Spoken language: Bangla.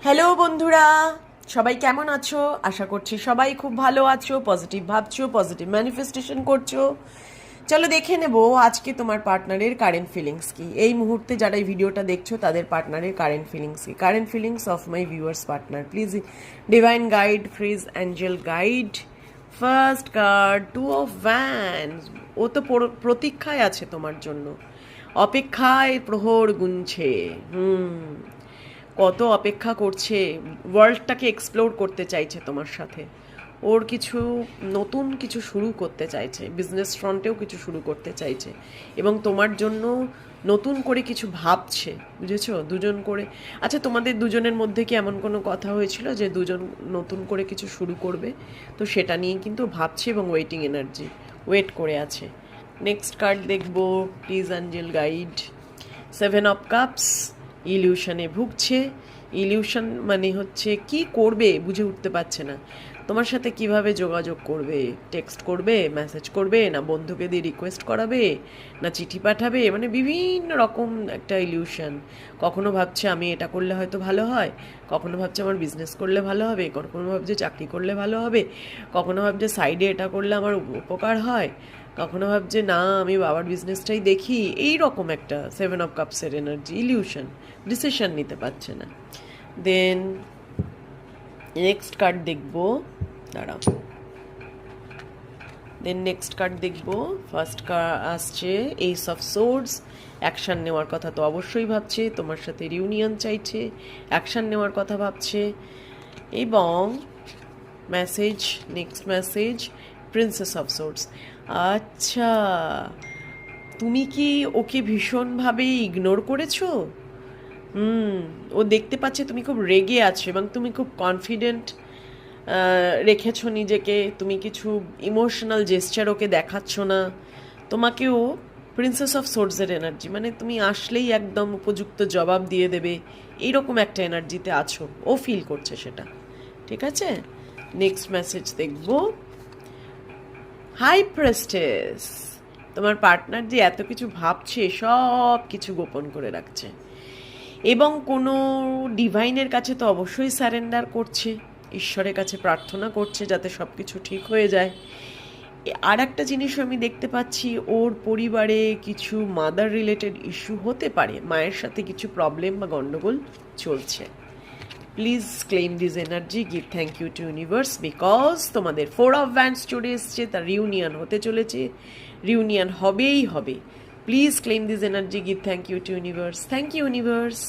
হ্যালো বন্ধুরা, সবাই কেমন আছো? আশা করছি সবাই খুব ভালো আছো, পজিটিভ ভাবছো, পজিটিভ ম্যানিফেস্টেশন করছো। চলো দেখে নেব আজকে তোমার পার্টনারের কারেন্ট ফিলিংস কি। এই মুহূর্তে যারা এই ভিডিওটা দেখছো তাদের পার্টনারের কারেন্ট ফিলিংস কি। Current feelings of my viewers partner, please divine guide, please angel guide. First card, 2 of wands. ও তো প্রতীক্ষায় আছে তোমার জন্য, অপেক্ষায় প্রহর গুনছে। কত অপেক্ষা করছে, ওয়ার্ল্ডটাকে এক্সপ্লোর করতে চাইছে তোমার সাথে। ওর কিছু নতুন কিছু শুরু করতে চাইছে, বিজনেস ফ্রন্টেও কিছু শুরু করতে চাইছে এবং তোমার জন্য নতুন করে কিছু ভাবছে, বুঝেছো? দুজন করে। আচ্ছা, তোমাদের দুজনের মধ্যে কি এমন কোনো কথা হয়েছিল যে দুজন নতুন করে কিছু শুরু করবে? তো সেটা নিয়ে কিন্তু ভাবছে এবং ওয়েটিং এনার্জি, ওয়েট করে আছে। নেক্সট কার্ড দেখবো, please angel guide. 7 of cups. ইলিউশনে ভুগছে। ইলিউশন মানে হচ্ছে কি করবে বুঝে উঠতে পারছে না। তোমার সাথে কিভাবে যোগাযোগ করবে, টেক্সট করবে, মেসেজ করবে, না বন্ধুকে দিয়ে রিকোয়েস্ট করাবে, না চিঠি পাঠাবে, মানে বিভিন্ন রকম একটা ইলিউশন। কখনো ভাবছে আমি এটা করলে হয়তো ভালো হয়, কখনো ভাবছে আমার বিজনেস করলে ভালো হবে, কখনো ভাবছে চাকরি করলে ভালো হবে, কখনো ভাবছে সাইডে এটা করলে আমার উপকার হয়, কখনো ভাবছে না আমি বাবার বিজনেসটাই দেখি। এই রকম একটা 7 অফ কাপসের এনার্জি, ইলিউশন, ডিসিশন নিতে পারছে না। দেন নেক্সট কার্ড দেখবো, দাঁড়াও। দেন নেক্সট কার্ড দেখবো, ফার্স্ট কার্ড আসছে এইস অফ সোর্ডস। অ্যাকশান নেওয়ার কথা তো অবশ্যই ভাবছে, তোমার সাথে রিউনিয়ন চাইছে, অ্যাকশান নেওয়ার কথা ভাবছে। এবং message, next message, princess of swords. আচ্ছা, তুমি কি ওকে ভীষণভাবে ইগনোর করেছো? ও দেখতে পাচ্ছে তুমি খুব রেগে আছো এবং তুমি খুব কনফিডেন্ট রেখেছো নিজেকে, তুমি কিছু ইমোশনাল জেস্চার ওকে দেখাচ্ছ না। তোমাকেও প্রিন্সেস অফ সোর্সের এনার্জি, মানে তুমি আসলেই একদম উপযুক্ত জবাব দিয়ে দেবে, এইরকম একটা এনার্জিতে আছো, ও ফিল করছে সেটা। ঠিক আছে, নেক্সট মেসেজ দেখবো, হাই প্রেস্টেস। তোমার পার্টনার যে এত কিছু ভাবছে, সব কিছু গোপন করে রাখছে এবং কোনো ডিভাইনের কাছে তো অবশ্যই স্যারেন্ডার করছে, ঈশ্বরের কাছে প্রার্থনা করছে যাতে সব কিছু ঠিক হয়ে যায়। আর একটা জিনিসও আমি দেখতে পাচ্ছি, ওর পরিবারে কিছু মাদার রিলেটেড ইস্যু হতে পারে, মায়ের সাথে কিছু প্রবলেম বা গণ্ডগোল চলছে। Please claim this energy, give thank you to universe, because তোমাদের 4 অফ ভ্যান্স চলে এসছে, তার রিউনিয়ন হতে চলেছে, রিউনিয়ন হবেই হবে। Please claim this energy, give thank you to universe. Thank you universe.